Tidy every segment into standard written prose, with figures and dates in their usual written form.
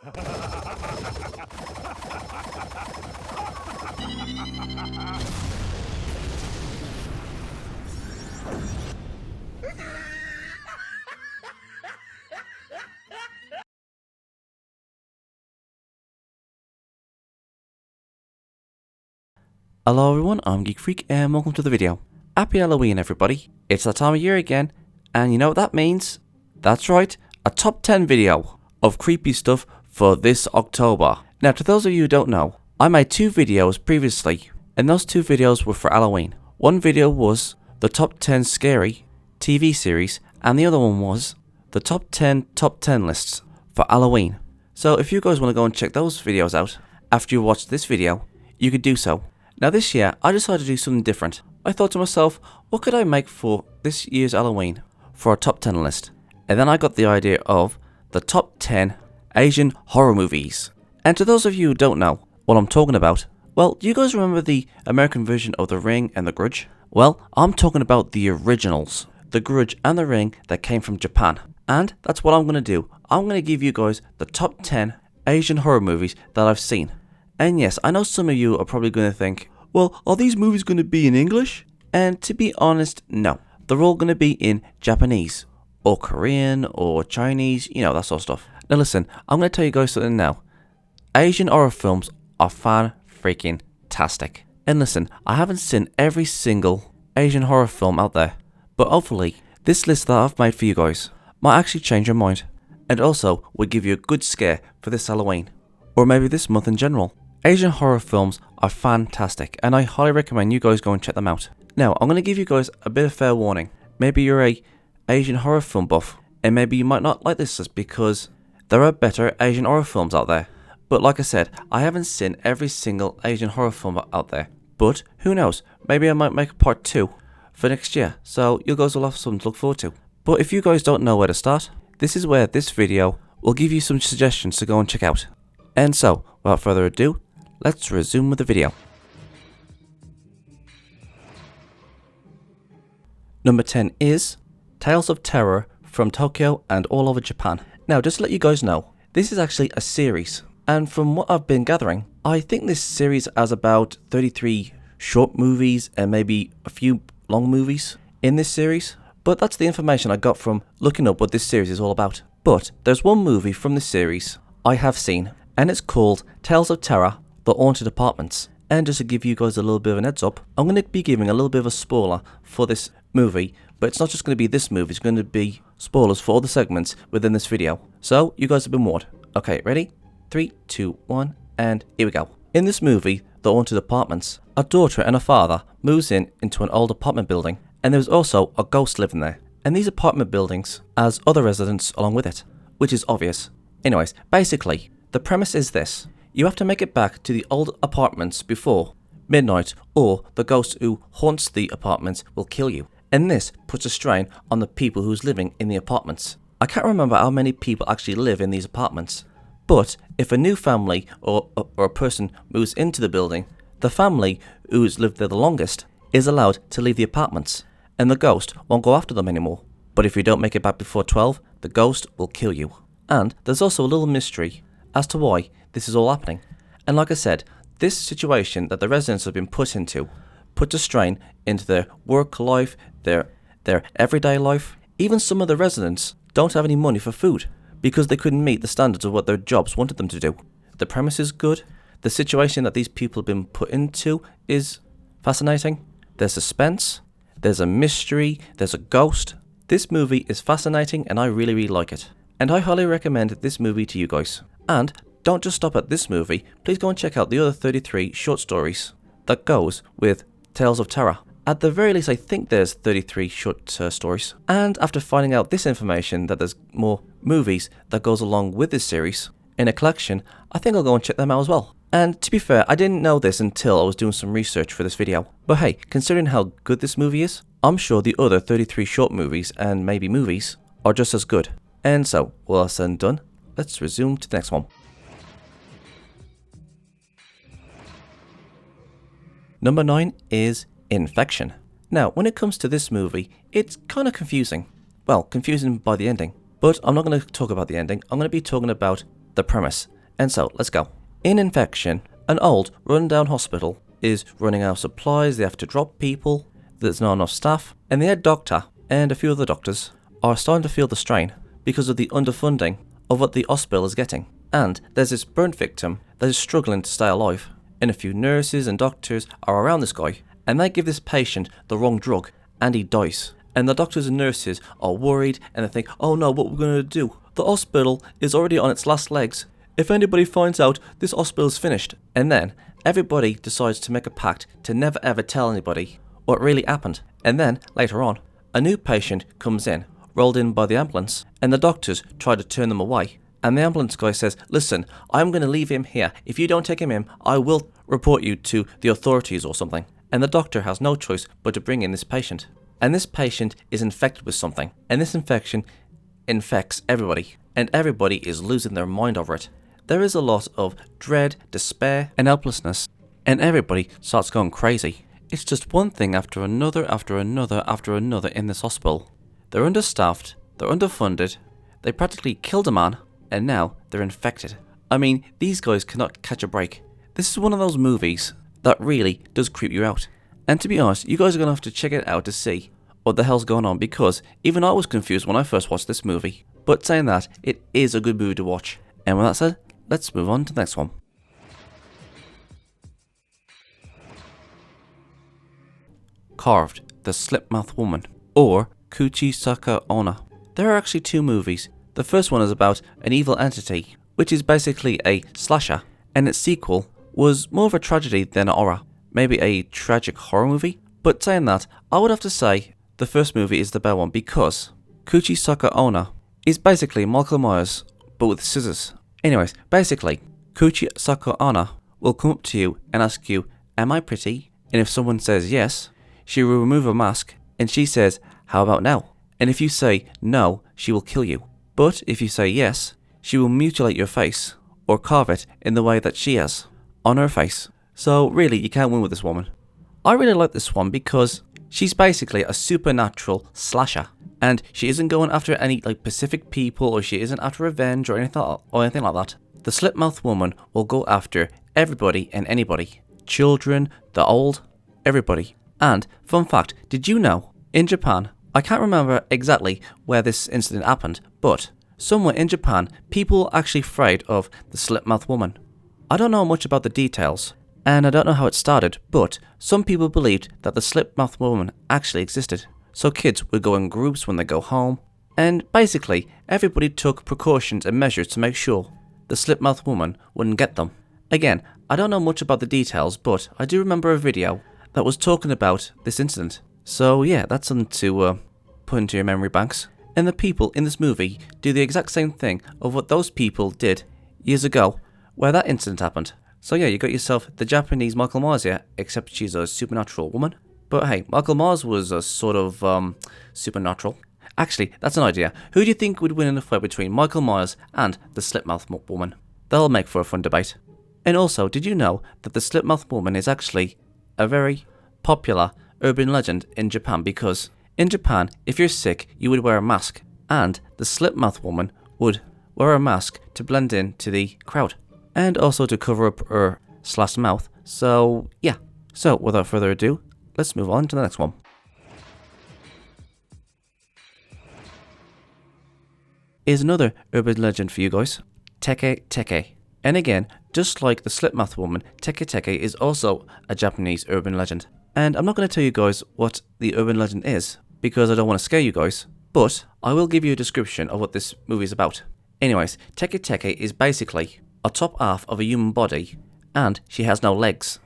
Hello everyone, I'm Geek Freak and welcome to the video. Happy Halloween everybody. It's that time of year again, and you know what that means? That's right, a top 10 video of creepy stuff for this October. Now to those of you who don't know, I made 2 videos previously, and those 2 videos were for Halloween. One video was the top 10 scary TV series, and the other one was the top 10 lists for Halloween. So if you guys want to go and check those videos out after you watch this video, you could do so. Now this year, I decided to do something different. I thought to myself, what could I make for this year's Halloween for a top 10 list? And then I got the idea of the top 10 Asian horror movies. And to those of you who don't know what I'm talking about, well, do you guys remember the American version of The Ring and The Grudge? Well, I'm talking about the originals, The Grudge and The Ring that came from Japan. And that's what I'm going to do. I'm going to give you guys the top 10 Asian horror movies that I've seen. And yes, I know some of you are probably going to think, well, are these movies going to be in English? And to be honest, no. They're all going to be in Japanese, or Korean, or Chinese, you know, that sort of stuff. Now listen, I'm going to tell you guys something now. Asian horror films are fan-freaking-tastic. And listen, I haven't seen every single Asian horror film out there, but hopefully, this list that I've made for you guys might actually change your mind, and also will give you a good scare for this Halloween, or maybe this month in general. Asian horror films are fantastic, and I highly recommend you guys go and check them out. Now, I'm going to give you guys a bit of fair warning. Maybe you're a Asian horror film buff, and maybe you might not like this just because there are better Asian horror films out there. But like I said, I haven't seen every single Asian horror film out there. But who knows, maybe I might make a part 2 for next year, so you guys will have something to look forward to. But if you guys don't know where to start, this is where this video will give you some suggestions to go and check out. And so, without further ado, let's resume with the video. Number 10 is Tales of Terror from Tokyo and all over Japan. Now, just to let you guys know, this is actually a series. And from what I've been gathering, I think this series has about 33 short movies and maybe a few long movies in this series. But that's the information I got from looking up what this series is all about. But there's one movie from this series I have seen, and it's called Tales of Terror, The Haunted Apartments. And just to give you guys a little bit of an heads up, I'm going to be giving a little bit of a spoiler for this movie, but it's not just going to be this movie, it's going to be spoilers for all the segments within this video. So, you guys have been warned. Okay, ready? 3, 2, 1, and here we go. In this movie, The Haunted Apartments, a daughter and a father moves into an old apartment building, and there's also a ghost living there. And these apartment buildings has other residents along with it, which is obvious. Anyways, basically, the premise is this. You have to make it back to the old apartments before midnight, or the ghost who haunts the apartments will kill you. And this puts a strain on the people who's living in the apartments. I can't remember how many people actually live in these apartments, but if a new family or a person moves into the building, the family who's lived there the longest is allowed to leave the apartments, and the ghost won't go after them anymore. But if you don't make it back before 12, the ghost will kill you. And there's also a little mystery as to why this is all happening. And like I said, this situation that the residents have been put into puts a strain into their work life, their everyday life. Even some of the residents don't have any money for food because they couldn't meet the standards of what their jobs wanted them to do. The premise is good. The situation that these people have been put into is fascinating. There's suspense, there's a mystery, there's a ghost. This movie is fascinating and I really, really like it. And I highly recommend this movie to you guys. And don't just stop at this movie, please go and check out the other 33 short stories that goes with Tales of Terror. At the very least, I think there's 33 short stories. And after finding out this information that there's more movies that goes along with this series in a collection, I think I'll go and check them out as well. And to be fair, I didn't know this until I was doing some research for this video. But hey, considering how good this movie is, I'm sure the other 33 short movies and maybe movies are just as good. And so, all that's said and done, let's resume to the next one. Number 9 is Infection. Now, when it comes to this movie, it's kind of confusing. Well, confusing by the ending. But I'm not going to talk about the ending, I'm going to be talking about the premise. And so, let's go. In Infection, an old, run-down hospital is running out of supplies, they have to drop people, there's not enough staff, and the head doctor and a few other doctors are starting to feel the strain because of the underfunding of what the hospital is getting. And there's this burnt victim that is struggling to stay alive, and a few nurses and doctors are around this guy, and they give this patient the wrong drug, and he dies. And the doctors and nurses are worried, and they think, oh no, what we're going to do? The hospital is already on its last legs. If anybody finds out, this hospital is finished. And then everybody decides to make a pact to never ever tell anybody what really happened. And then, later on, a new patient comes in, rolled in by the ambulance, and the doctors try to turn them away. And the ambulance guy says, listen, I'm going to leave him here. If you don't take him in, I will report you to the authorities or something. And the doctor has no choice but to bring in this patient. And this patient is infected with something. And this infection infects everybody. And everybody is losing their mind over it. There is a lot of dread, despair, and helplessness. And everybody starts going crazy. It's just one thing after another, after another, after another in this hospital. They're understaffed, they're underfunded, they practically killed a man, and now they're infected. I mean, these guys cannot catch a break. This is one of those movies that really does creep you out. And to be honest, you guys are going to have to check it out to see what the hell's going on, because even I was confused when I first watched this movie. But saying that, it is a good movie to watch. And with that said, let's move on to the next one. Carved, the Slipmouth Woman, or Kuchisaka Onna. There are actually two movies. The first one is about an evil entity, which is basically a slasher, and its sequel was more of a tragedy than a horror. Maybe a tragic horror movie? But saying that, I would have to say the first movie is the better one, because Kuchisaka Onna is basically Michael Myers, but with scissors. Anyways, basically, Kuchisaka Onna will come up to you and ask you, am I pretty? And if someone says yes, she will remove her mask, and she says, how about now? And if you say no, she will kill you. But if you say yes, she will mutilate your face, or carve it in the way that she has, on her face. So really, you can't win with this woman. I really like this one because she's basically a supernatural slasher. And she isn't going after any specific people, or she isn't after revenge or anything like that. The Slipmouth Woman will go after everybody and anybody. Children, the old, everybody. And, fun fact, did you know, in Japan, I can't remember exactly where this incident happened, but somewhere in Japan, people are actually afraid of the Slipmouth Woman. I don't know much about the details, and I don't know how it started, but some people believed that the Slipmouth Woman actually existed. So kids would go in groups when they go home, and basically, everybody took precautions and measures to make sure the Slipmouth Woman wouldn't get them. Again, I don't know much about the details, but I do remember a video that was talking about this incident. So yeah, that's something to put into your memory banks. And the people in this movie do the exact same thing of what those people did years ago, where that incident happened. So yeah, you got yourself the Japanese Michael Myers here, except she's a supernatural woman. But hey, Michael Myers was a sort of supernatural. Actually, that's an idea. Who do you think would win in a fight between Michael Myers and the Slipmouth Woman? That'll make for a fun debate. And also, did you know that the Slipmouth Woman is actually a very popular urban legend in Japan? Because in Japan, if you're sick, you would wear a mask, and the Slipmouth Woman would wear a mask to blend in to the crowd, and also to cover up her slashed mouth. So yeah. So without further ado, let's move on to the next one. Is another urban legend for you guys, tekiteke. And again, just like the Slipmouth Woman, tekiteke is also a Japanese urban legend. And I'm not going to tell you guys what the urban legend is, because I don't want to scare you guys, but I will give you a description of what this movie is about. Anyways, tekiteke is basically a top half of a human body, and she has no legs.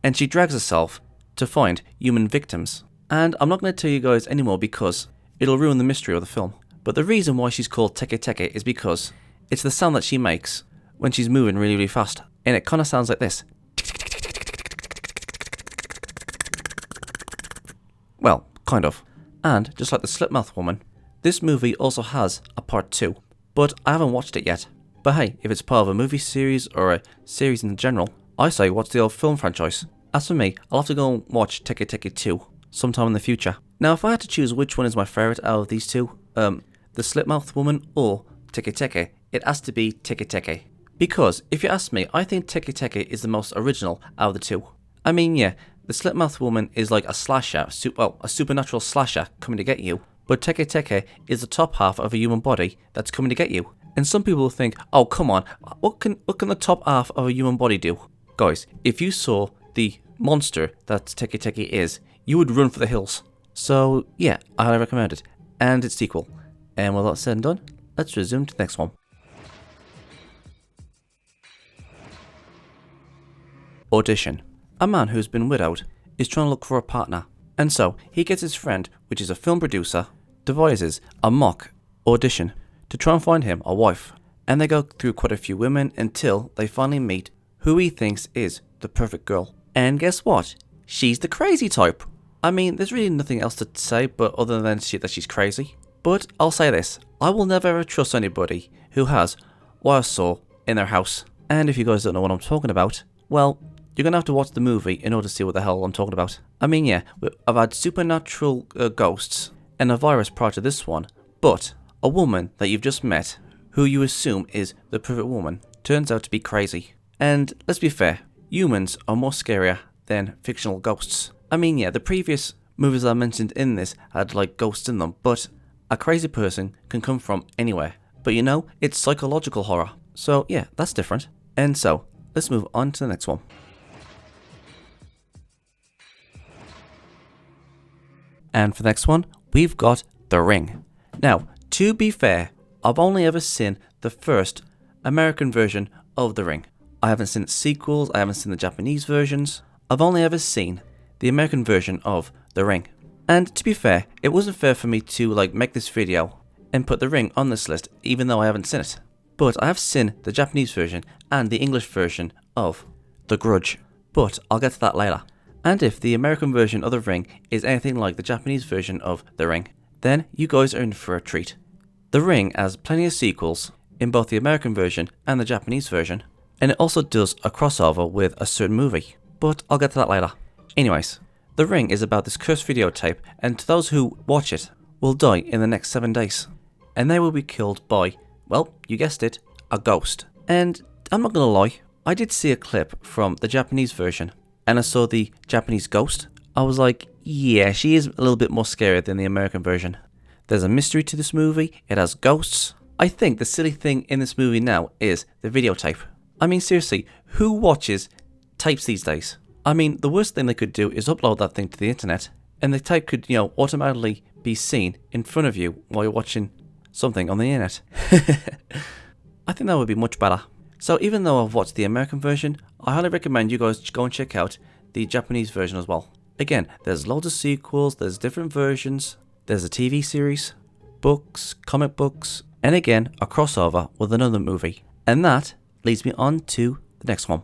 And she drags herself to find human victims. And I'm not going to tell you guys anymore because it'll ruin the mystery of the film. But the reason why she's called tekiteke is because it's the sound that she makes when she's moving really, really fast. And it kind of sounds like this. Well, kind of. And just like the Slipmouth Woman, this movie also has a part 2. But I haven't watched it yet. But hey, if it's part of a movie series or a series in general, I say watch the old film franchise. As for me, I'll have to go and watch tekiteke 2 sometime in the future. Now, if I had to choose which one is my favourite out of these two, the Slipmouth Woman or tekiteke, it has to be tekiteke. Because, if you ask me, I think Tekiteke is the most original out of the two. I mean, yeah, the slit-mouthed woman is like a slasher, a supernatural slasher coming to get you. But tekiteke is the top half of a human body that's coming to get you. And some people think, oh come on, what can the top half of a human body do? Guys, if you saw the monster that tekiteke is, you would run for the hills. So yeah, I highly recommend it. And its sequel. And with that said and done, let's resume to the next one. Audition. A man who's been widowed is trying to look for a partner. And so, he gets his friend, which is a film producer, devises a mock audition to try and find him a wife. And they go through quite a few women until they finally meet who he thinks is the perfect girl. And guess what? She's the crazy type. I mean, there's really nothing else to say but other than that she's crazy. But I'll say this, I will never ever trust anybody who has what I saw in their house. And if you guys don't know what I'm talking about, well, you're going to have to watch the movie in order to see what the hell I'm talking about. I mean, yeah, I've had supernatural ghosts and a virus prior to this one, but a woman that you've just met, who you assume is the perfect woman, turns out to be crazy. And let's be fair, humans are more scarier than fictional ghosts. I mean, yeah, the previous movies I mentioned in this had like ghosts in them, but a crazy person can come from anywhere. But you know, it's psychological horror. So yeah, that's different. And so, let's move on to the next one. And for the next one, we've got The Ring. Now, to be fair, I've only ever seen the first American version of The Ring. I haven't seen its sequels, I haven't seen the Japanese versions. I've only ever seen the American version of The Ring. And to be fair, it wasn't fair for me to make this video and put The Ring on this list even though I haven't seen it. But I have seen the Japanese version and the English version of The Grudge. But I'll get to that later. And if the American version of The Ring is anything like the Japanese version of The Ring, then you guys are in for a treat. The Ring has plenty of sequels in both the American version and the Japanese version, and it also does a crossover with a certain movie, but I'll get to that later. Anyways, The Ring is about this cursed videotape, and to those who watch it, will die in the next 7 days. And they will be killed by, well, you guessed it, a ghost. And I'm not gonna lie, I did see a clip from the Japanese version, and I saw the Japanese ghost. I was like, yeah, she is a little bit more scary than the American version. There's a mystery to this movie, it has ghosts. I think the silly thing in this movie now is the videotape. I mean, seriously, who watches tapes these days? I mean, the worst thing they could do is upload that thing to the internet, and the tape could, automatically be seen in front of you while you're watching something on the internet. I think that would be much better. So even though I've watched the American version, I highly recommend you guys go and check out the Japanese version as well. Again, there's loads of sequels, there's different versions, there's a TV series, books, comic books, and again, a crossover with another movie. And that leads me on to the next one.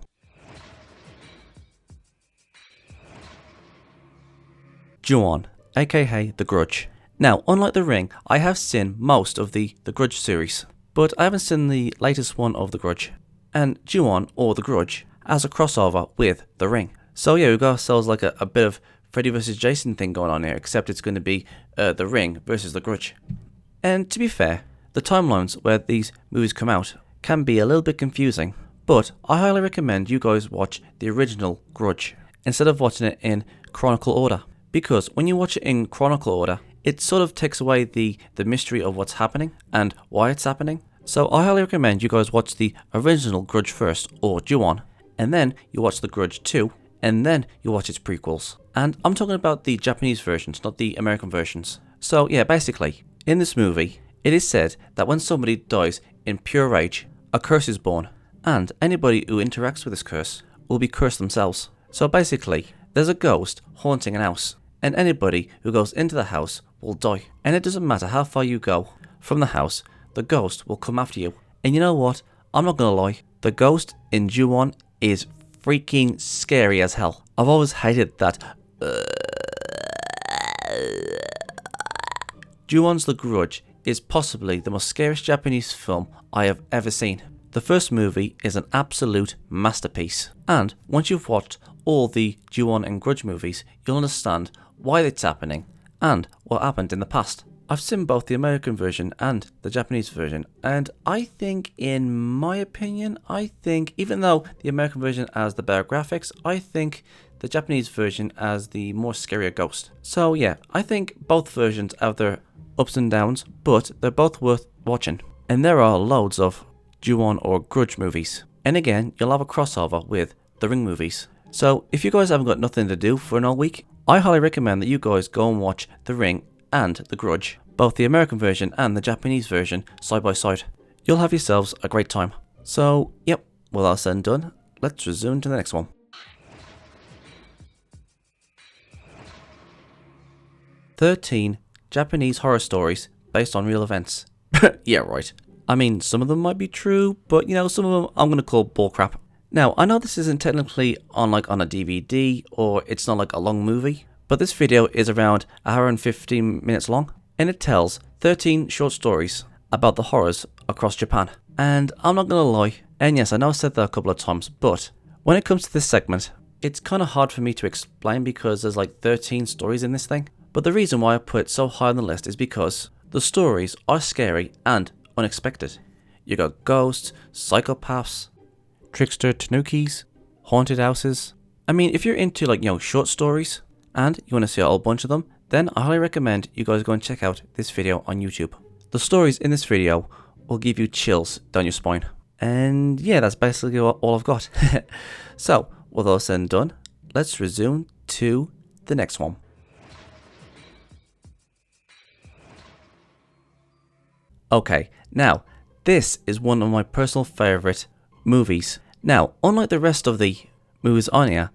Juwon, aka The Grudge. Now, unlike The Ring, I have seen most of the Grudge series, but I haven't seen the latest one of The Grudge. And Juwon, or The Grudge, has a crossover with The Ring. So yeah, we've got ourselves like a bit of Freddy vs. Jason thing going on here, except it's going to be The Ring versus The Grudge. And to be fair, the timelines where these movies come out can be a little bit confusing, but I highly recommend you guys watch the original Grudge instead of watching it in chronological order. Because when you watch it in chronological order, it sort of takes away the mystery of what's happening and why it's happening. So I highly recommend you guys watch the original Grudge first, or Juwon, and then you watch The Grudge 2, and then you watch its prequels. And I'm talking about the Japanese versions, not the American versions. So yeah, basically, in this movie, it is said that when somebody dies in pure rage, a curse is born, and anybody who interacts with this curse will be cursed themselves. So basically, there's a ghost haunting an house, and anybody who goes into the house will die. And it doesn't matter how far you go from the house, the ghost will come after you. And you know what? I'm not gonna lie, the ghost in Juwon is freaking scary as hell. I've always hated that. Juwon's The Grudge is possibly the most scariest Japanese film I have ever seen. The first movie is an absolute masterpiece, and once you've watched all the Juwon and Grudge movies, you'll understand why it's happening and what happened in the past. I've seen both the American version and the Japanese version, and I think, in my opinion, even though the American version has the better graphics, I think the Japanese version has the more scarier ghost. So yeah, I think both versions have their ups and downs, but they're both worth watching. And there are loads of juwon or grudge movies. And again, you'll have a crossover with the Ring movies. So if you guys haven't got nothing to do for an all week, I highly recommend that you guys go and watch The Ring and The Grudge, both the American version and the Japanese version side by side. You'll have yourselves a great time. So yep, with all said and done, let's resume to the next one. 13 Japanese horror stories based on real events. Yeah, right. I mean, some of them might be true, but some of them I'm going to call bullcrap. Now, I know this isn't technically on a DVD, or it's not like a long movie, but this video is around 1 hour and 15 minutes long, and it tells 13 short stories about the horrors across Japan. And I'm not going to lie, and yes, I know I said that a couple of times, but when it comes to this segment, it's kind of hard for me to explain because there's like 13 stories in this thing. But the reason why I put it so high on the list is because the stories are scary and unexpected. You got ghosts, psychopaths, trickster tanukis, haunted houses. I mean, if you're into short stories and you want to see a whole bunch of them, then I highly recommend you guys go and check out this video on YouTube. The stories in this video will give you chills down your spine. And yeah, that's basically all I've got. So, with all said and done, let's resume to the next one. Okay, now, this is one of my personal favourite movies. Now, unlike the rest of the movies on here,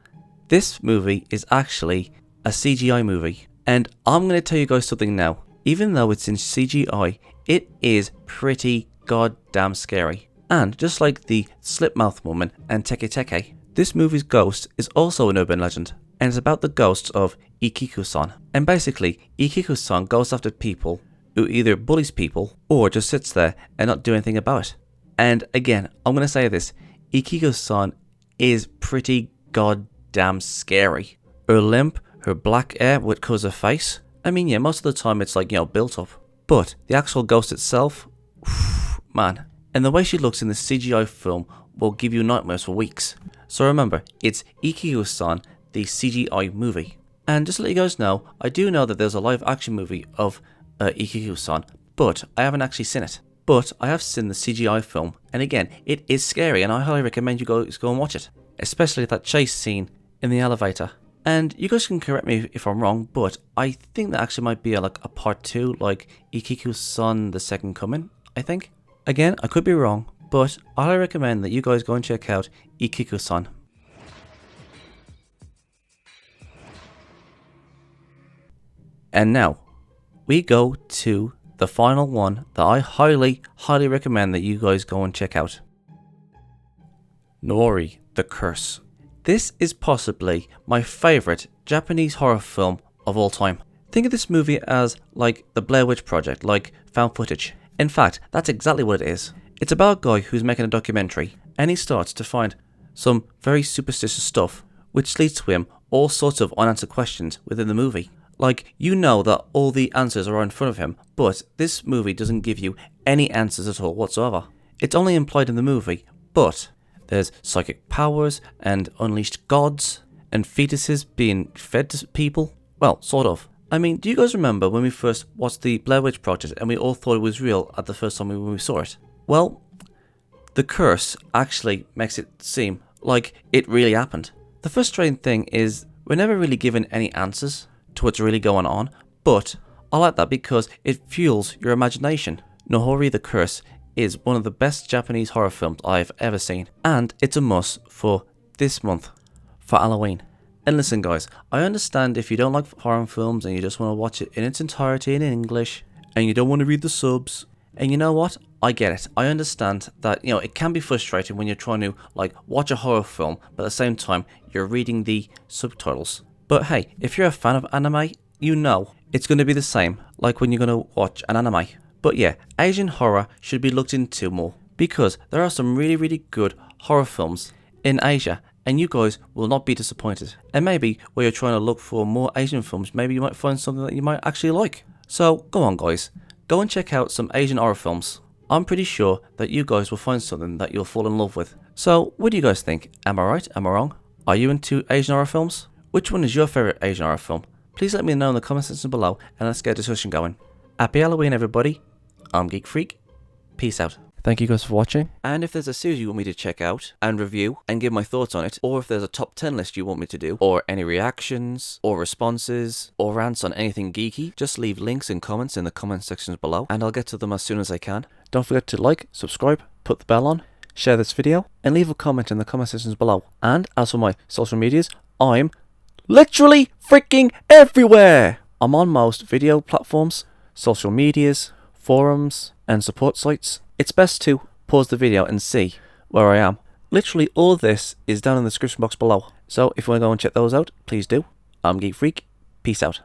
this movie is actually a CGI movie. And I'm going to tell you guys something now. Even though it's in CGI, it is pretty goddamn scary. And just like the Slipmouth Woman and Tekiteke, this movie's ghost is also an urban legend. And it's about the ghosts of Ikiku-san. And basically, Ikiku-san goes after people who either bullies people or just sits there and not do anything about it. And again, I'm going to say this, Ikiku-san is pretty goddamn scary. Her limp, her black hair which covers her face, I mean yeah, most of the time it's built up. But the actual ghost itself, man. And the way she looks in the CGI film will give you nightmares for weeks. So remember, it's Ikiku-san, the CGI movie. And just to let you guys know, I do know that there's a live action movie of Ikiku-san, but I haven't actually seen it. But I have seen the CGI film, and again, it is scary, and I highly recommend you guys go and watch it. Especially that chase scene in the elevator. And you guys can correct me if I'm wrong, but I think that actually might be a part 2, like Ikiku-san the Second Coming, I think. Again, I could be wrong, but I highly recommend that you guys go and check out Ikiku-san. And now, we go to the final one that I highly recommend that you guys go and check out. Nori, the Curse. This is possibly my favourite Japanese horror film of all time. Think of this movie as like the Blair Witch Project, like found footage. In fact, that's exactly what it is. It's about a guy who's making a documentary, and he starts to find some very superstitious stuff, which leads to him all sorts of unanswered questions within the movie. Like, you know that all the answers are in front of him, but this movie doesn't give you any answers at all whatsoever. It's only implied in the movie, but there's psychic powers and unleashed gods and fetuses being fed to people. Well, sort of. I mean, do you guys remember when we first watched the Blair Witch Project and we all thought it was real at the first time when we saw it? Well, the curse actually makes it seem like it really happened. The frustrating thing is we're never really given any answers to what's really going on, but I like that because it fuels your imagination. Nori the Curse is one of the best Japanese horror films I've ever seen, and it's a must for this month, for Halloween. And listen guys, I understand if you don't like horror films and you just want to watch it in its entirety in English, and you don't want to read the subs, and you know what? I get it. I understand that, it can be frustrating when you're trying to watch a horror film, but at the same time, you're reading the subtitles. But hey, if you're a fan of anime, you know it's going to be the same like when you're going to watch an anime. But yeah, Asian horror should be looked into more because there are some really good horror films in Asia and you guys will not be disappointed. And maybe where you're trying to look for more Asian films, maybe you might find something that you might actually like. So go on guys, go and check out some Asian horror films. I'm pretty sure that you guys will find something that you'll fall in love with. So what do you guys think? Am I right? Am I wrong? Are you into Asian horror films? Which one is your favourite Asian horror film? Please let me know in the comment section below and let's get a discussion going. Happy Halloween everybody. I'm Geek Freak. Peace out. Thank you guys for watching. And if there's a series you want me to check out and review and give my thoughts on it, or if there's a top 10 list you want me to do, or any reactions, or responses, or rants on anything geeky, just leave links and comments in the comment sections below, and I'll get to them as soon as I can. Don't forget to like, subscribe, put the bell on, share this video, and leave a comment in the comment sections below. And as for my social medias, I'm literally freaking everywhere! I'm on most video platforms, social medias, forums, and support sites. It's best to pause the video and see where I am. Literally all this is down in the description box below. So if you want to go and check those out, please do. I'm Geek Freak. Peace out.